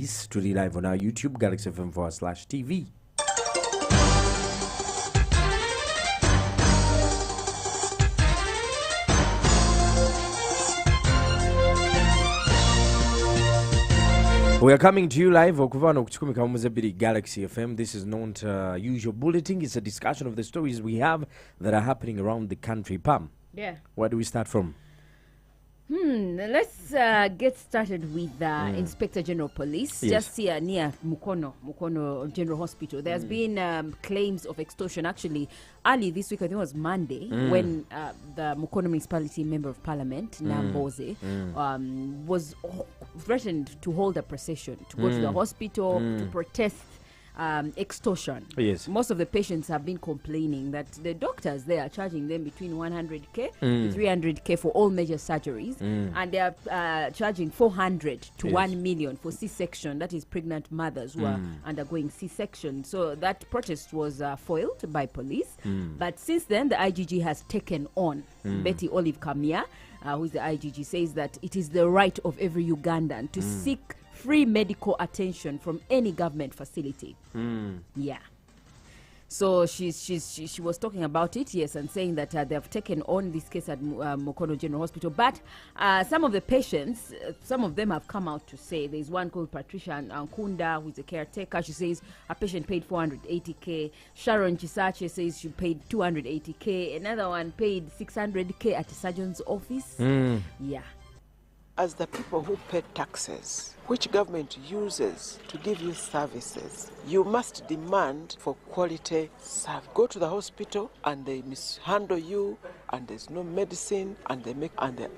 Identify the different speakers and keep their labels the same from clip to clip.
Speaker 1: Police to live on our YouTube, Galaxy FM/TV. We are coming to you live okuvana okuchikumika muzebiri Galaxy FM. This is not usual bulletin. It's a discussion of the stories we have that are happening around the country. Pam,
Speaker 2: yeah.
Speaker 1: Where do we start from?
Speaker 2: Let's get started with Inspector General Police.
Speaker 1: Yes.
Speaker 2: Just here near Mukono General Hospital. There's been claims of extortion. Actually, early this week, I think it was Monday, when the Mukono Municipality Member of Parliament, Namboze, was threatened to hold a procession, to go to the hospital, to protest extortion.
Speaker 1: Yes.
Speaker 2: Most of the patients have been complaining that the doctors there are charging them between 100k to 300k for all major surgeries, and they are charging 400 to 1 million for C-section. That is pregnant mothers who are undergoing C-section. So that protest was foiled by police. But since then, the IGG has taken on. Betty Olive Kamia, who is the IGG, says that it is the right of every Ugandan to seek free medical attention from any government facility. Yeah. So she was talking about it, yes, and saying that they have taken on this case at Mukono General Hospital. But some of the patients, some of them have come out to say, there's one called Patricia Ankunda, who's a caretaker. She says a patient paid 480k. Sharon Chisache says she paid 280k. Another one paid 600k at the surgeon's office. Yeah.
Speaker 3: As the people who pay taxes, which government uses to give you services, you must demand for quality service. Go to the hospital and they mishandle you, and there's no medicine, and they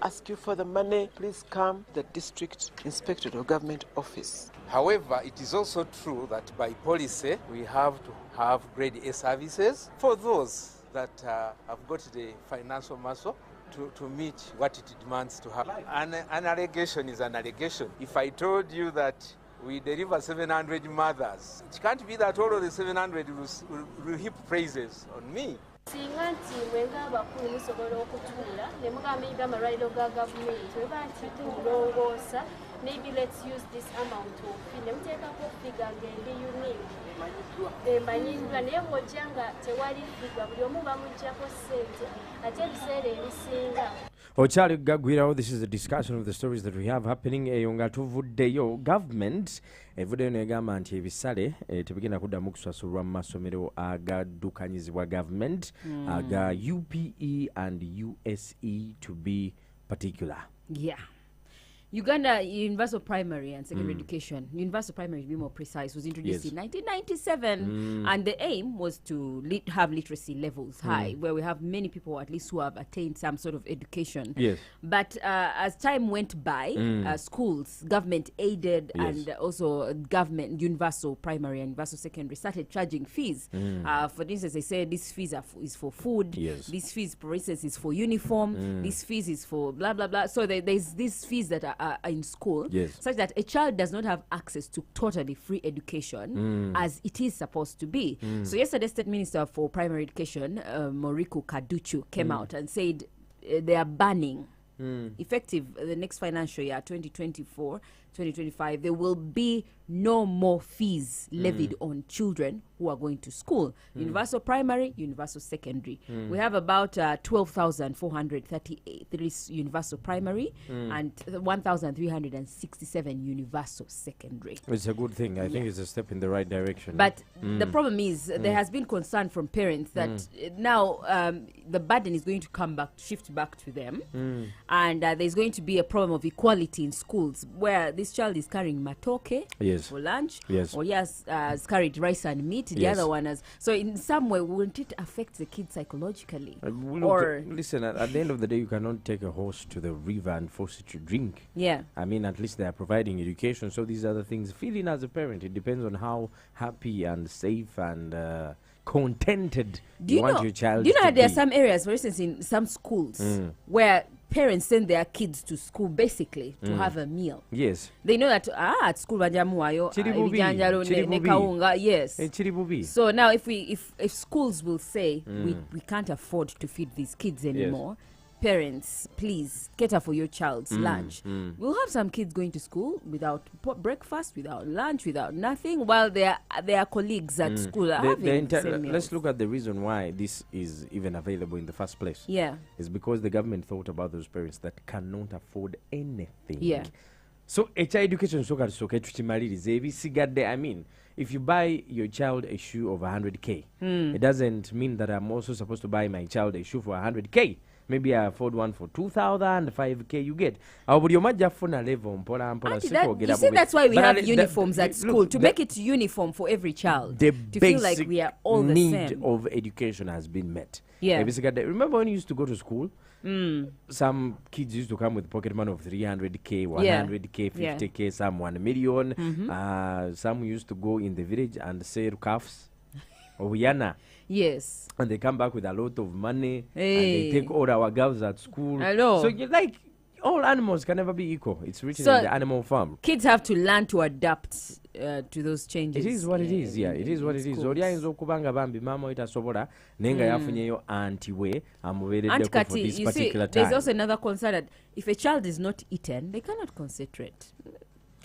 Speaker 3: ask you for the money. Please come to the district inspectorate or government office.
Speaker 4: However, it is also true that by policy we have to have grade A services for those that have got the financial muscle to meet what it demands to have. An allegation is an allegation. If I told you that we deliver 700 mothers, it can't be that all of the 700 will heap praises on me.
Speaker 5: Maybe let's use this amount of
Speaker 1: Ochali Gagwira, this is a discussion of the stories that we have happening. Yo government evude negamba nti ebisale tebigenda kuddamu kusasulwa mu masomero agaddukanyizibwa government aga UPE and USE to be particular.
Speaker 2: Yeah. Uganda Universal Primary and Secondary Education, Universal Primary to be more precise, was introduced in 1997, and the aim was to have literacy levels high, where we have many people at least who have attained some sort of education.
Speaker 1: Yes.
Speaker 2: But as time went by, schools, government aided and also government Universal Primary and Universal Secondary started charging fees. For instance, they said this fees is for food, this fees, for instance, is for uniform, this fees is for blah blah blah. So there's these fees that are in school, such that a child does not have access to totally free education as it is supposed to be. So yesterday, State Minister for Primary Education, Moriku Kaduchu, came out and said they are banning, effective the next financial year, 2024-2025, there will be no more fees levied on children who are going to school. Universal Primary, Universal Secondary. We have about 12,438 Universal Primary and 1,367 Universal Secondary.
Speaker 1: It's a good thing. I think it's a step in the right direction.
Speaker 2: But the problem is there has been concern from parents that now the burden is going to shift back to them. And there's going to be a problem of equality in schools where this child is carrying matoke for lunch, or has carried rice and meat. The other one has. So in some way, wouldn't it affect the kid psychologically?
Speaker 1: Listen, at the end of the day, you cannot take a horse to the river and force it to drink.
Speaker 2: Yeah.
Speaker 1: I mean, at least they are providing education. So these other things, feeling as a parent, it depends on how happy and safe and contented you want your child to be.
Speaker 2: Do you know that there are some areas, for instance, in some schools where parents send their kids to school basically to have a meal.
Speaker 1: Yes.
Speaker 2: They know that at school bajamuwayo ibijanjalo ne kawunga. Yes. So now if schools will say we can't afford to feed these kids anymore, parents, please cater for your child's lunch. We'll have some kids going to school without breakfast, without lunch, without nothing, while their colleagues at school are having the same meals.
Speaker 1: Let's look at the reason why this is even available in the first place.
Speaker 2: Yeah.
Speaker 1: It's because the government thought about those parents that cannot afford anything.
Speaker 2: Yeah.
Speaker 1: So HR education I mean, if you buy your child a shoe of 100k, it doesn't mean that I'm also supposed to buy my child a shoe for 100k. Maybe I afford one for 2,000, 5k. You get.
Speaker 2: You see, that's why we have uniforms at school, to make it uniform for every child.
Speaker 1: The
Speaker 2: to feel like we are all the
Speaker 1: need
Speaker 2: same.
Speaker 1: of education has been met.
Speaker 2: Yeah.
Speaker 1: Remember when you used to go to school? Some kids used to come with pocket money of 300k, 100k, 50k, some 1 million. Some used to go in the village and sell calves or yana.
Speaker 2: Yes.
Speaker 1: And they come back with a lot of money. And they take all our girls at school.
Speaker 2: I know.
Speaker 1: So you're like, all animals can never be equal. It's written
Speaker 2: So
Speaker 1: in the animal farm.
Speaker 2: Kids have to learn to adapt to those changes.
Speaker 1: It is what it is, yeah. It is what it is. Oliayinza okubanga bambi mama itasobola nenga yafunyeyo anti we amubereddeko for this particular time.
Speaker 2: There's also another concern that if a child is not eaten, they cannot concentrate.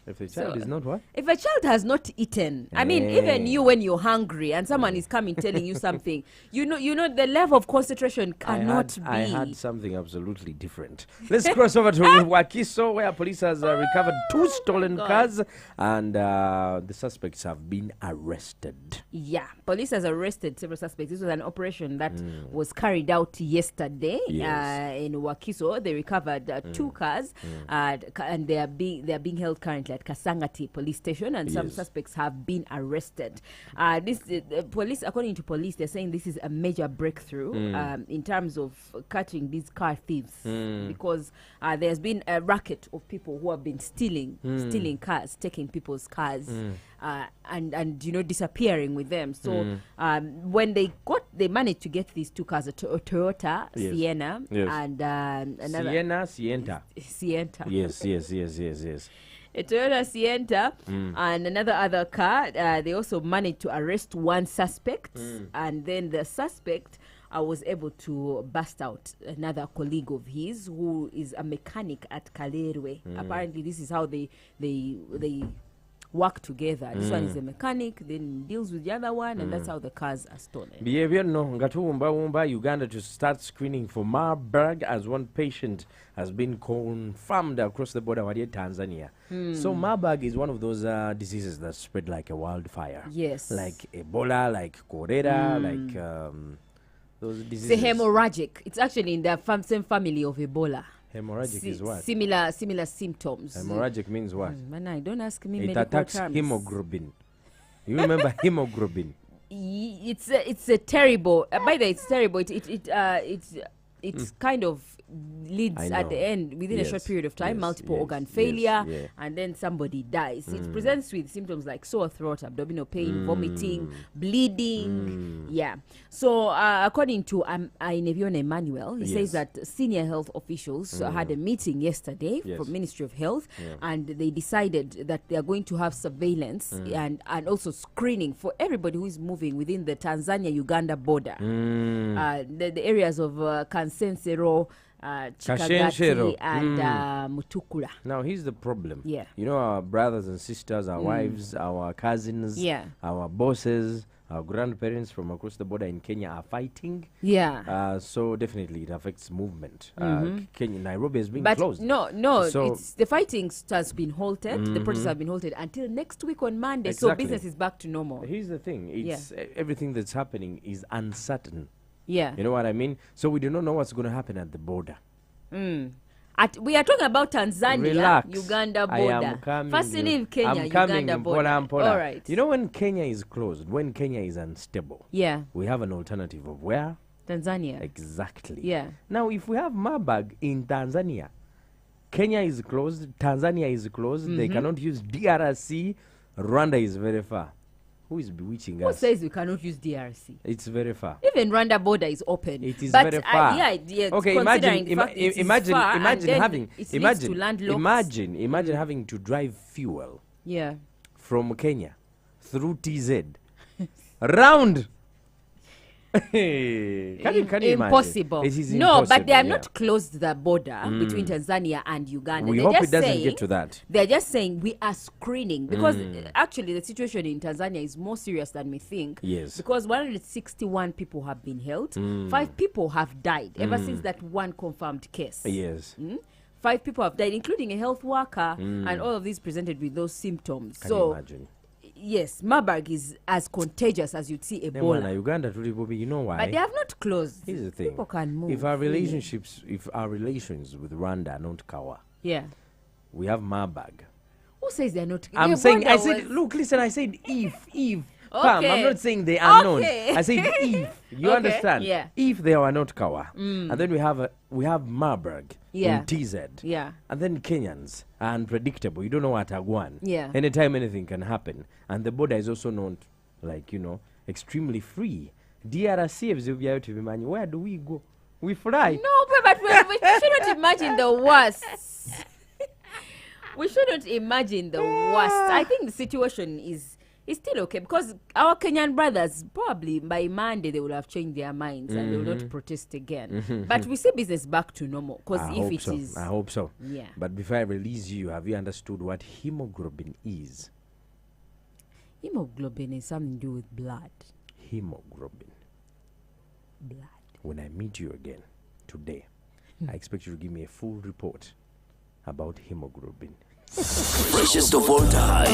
Speaker 1: If a child is not what?
Speaker 2: If a child has not eaten, I mean, even you when you're hungry and someone is coming telling you something, you know the level of concentration cannot be.
Speaker 1: I had something absolutely different. Let's cross over to Wakiso, where police has recovered 2 stolen cars and the suspects have been arrested.
Speaker 2: Yeah, police has arrested several suspects. This was an operation that was carried out yesterday in Wakiso. They recovered 2 cars and they are being held currently at Kasangati police station, and some suspects have been arrested. Police, according to police, they're saying this is a major breakthrough in terms of catching these car thieves, because there's been a racket of people who have been stealing cars, taking people's cars, and disappearing with them. So when they managed to get these 2 cars, a Toyota Sienna and another Sienta.
Speaker 1: Yes.
Speaker 2: A Toyota Sienta and other car. They also managed to arrest 1 suspect, and then the suspect was able to bust out another colleague of his who is a mechanic at Kalerwe. Apparently, this is how they work together. This one is a mechanic, then deals with the other one, and that's how the cars are stolen.
Speaker 1: Behavior no ngatuumba Uganda to start screening for Marburg, as 1 patient has been confirmed across the border with Tanzania. So Marburg is one of those diseases that spread like a wildfire.
Speaker 2: Yes.
Speaker 1: Like Ebola, like cholera, like those diseases.
Speaker 2: It's hemorrhagic. It's actually in the same family of Ebola.
Speaker 1: Hemorrhagic is what?
Speaker 2: Similar symptoms.
Speaker 1: Hemorrhagic means what?
Speaker 2: Man, don't ask me
Speaker 1: it
Speaker 2: medical
Speaker 1: attacks
Speaker 2: terms.
Speaker 1: hemoglobin. You remember hemoglobin?
Speaker 2: It's a terrible. By the way, it's terrible. It's kind of leads at the end within a short period of time, multiple organ failure, and then somebody dies. It presents with symptoms like sore throat, abdominal pain, vomiting, bleeding. Yeah. So according to Inevione Emmanuel, he says that senior health officials had a meeting yesterday from Ministry of Health, and they decided that they are going to have surveillance and also screening for everybody who is moving within the Tanzania-Uganda border. The areas of Kansensero, Chikagati and Mutukula.
Speaker 1: Now here's the problem.
Speaker 2: Yeah.
Speaker 1: You know, our brothers and sisters, our wives, our cousins, our bosses, our grandparents from across the border in Kenya are fighting.
Speaker 2: Yeah.
Speaker 1: So definitely it affects movement. Kenya, Nairobi has been
Speaker 2: but
Speaker 1: closed.
Speaker 2: No.
Speaker 1: So
Speaker 2: it's the fighting has been halted. The protests have been halted until next week on Monday. So business is back to normal.
Speaker 1: Here's the thing. It's everything that's happening is uncertain.
Speaker 2: Yeah.
Speaker 1: You know what I mean? So we do not know what's going to happen at the border.
Speaker 2: We are talking about Tanzania, Uganda border.
Speaker 1: I am coming.
Speaker 2: First leave Kenya,
Speaker 1: Uganda
Speaker 2: border.
Speaker 1: All
Speaker 2: right.
Speaker 1: You know, when Kenya is closed, when Kenya is unstable, we have an alternative of where?
Speaker 2: Tanzania.
Speaker 1: Exactly.
Speaker 2: Yeah.
Speaker 1: Now, if we have Marburg in Tanzania, Kenya is closed, Tanzania is closed, they cannot use DRC, Rwanda is very far. Who is bewitching us?
Speaker 2: Who says we cannot use DRC?
Speaker 1: It's very far.
Speaker 2: Even Rwanda border is open.
Speaker 1: It is very far.
Speaker 2: Okay, imagine
Speaker 1: having to drive fuel.
Speaker 2: Yeah.
Speaker 1: From Kenya through TZ round Can you imagine?
Speaker 2: Impossible.
Speaker 1: It is
Speaker 2: no,
Speaker 1: impossible,
Speaker 2: but they have
Speaker 1: yeah.
Speaker 2: not closed the border between Tanzania and Uganda.
Speaker 1: We
Speaker 2: They're
Speaker 1: hope
Speaker 2: just
Speaker 1: it doesn't
Speaker 2: saying,
Speaker 1: get to that.
Speaker 2: They're just saying we are screening because actually the situation in Tanzania is more serious than we think.
Speaker 1: Yes.
Speaker 2: Because 161 people have been held. 5 people have died ever since that one confirmed case.
Speaker 1: Yes.
Speaker 2: 5 people have died, including a health worker, and all of these presented with those symptoms.
Speaker 1: Can you imagine?
Speaker 2: Yes, Marburg is as contagious as you'd see Ebola.
Speaker 1: Uganda, you know why?
Speaker 2: But they have not closed.
Speaker 1: Here's the thing.
Speaker 2: People can move.
Speaker 1: If our relations with Rwanda are not cover,
Speaker 2: Yeah.
Speaker 1: we have Marburg.
Speaker 2: Who says they're not?
Speaker 1: I'm saying, I
Speaker 2: Ebola
Speaker 1: said,
Speaker 2: was-
Speaker 1: look, listen, I said if. Pam, I'm
Speaker 2: Okay.
Speaker 1: not saying they are not.
Speaker 2: Okay.
Speaker 1: I said if. You
Speaker 2: Okay,
Speaker 1: understand?
Speaker 2: yeah.
Speaker 1: If they are not cover. And then we have Marburg
Speaker 2: Yeah.
Speaker 1: in TZ.
Speaker 2: Yeah.
Speaker 1: And then Kenyans are unpredictable. You don't know what Agwan.
Speaker 2: Yeah.
Speaker 1: Anytime anything can happen. And the border is also not, extremely free. DRC, where do we go? We fly.
Speaker 2: No, but we shouldn't imagine the worst. We shouldn't imagine the worst. I think the situation is still okay because our Kenyan brothers probably by Monday they will have changed their minds and they will not protest again. But we see business back to normal because if it is,
Speaker 1: I hope so.
Speaker 2: Yeah.
Speaker 1: But before I release you, have you understood what hemoglobin is?
Speaker 2: Hemoglobin is something to do with blood.
Speaker 1: Hemoglobin.
Speaker 2: Blood.
Speaker 1: When I meet you again today, I expect you to give me a full report about hemoglobin.
Speaker 6: Freshest of all time.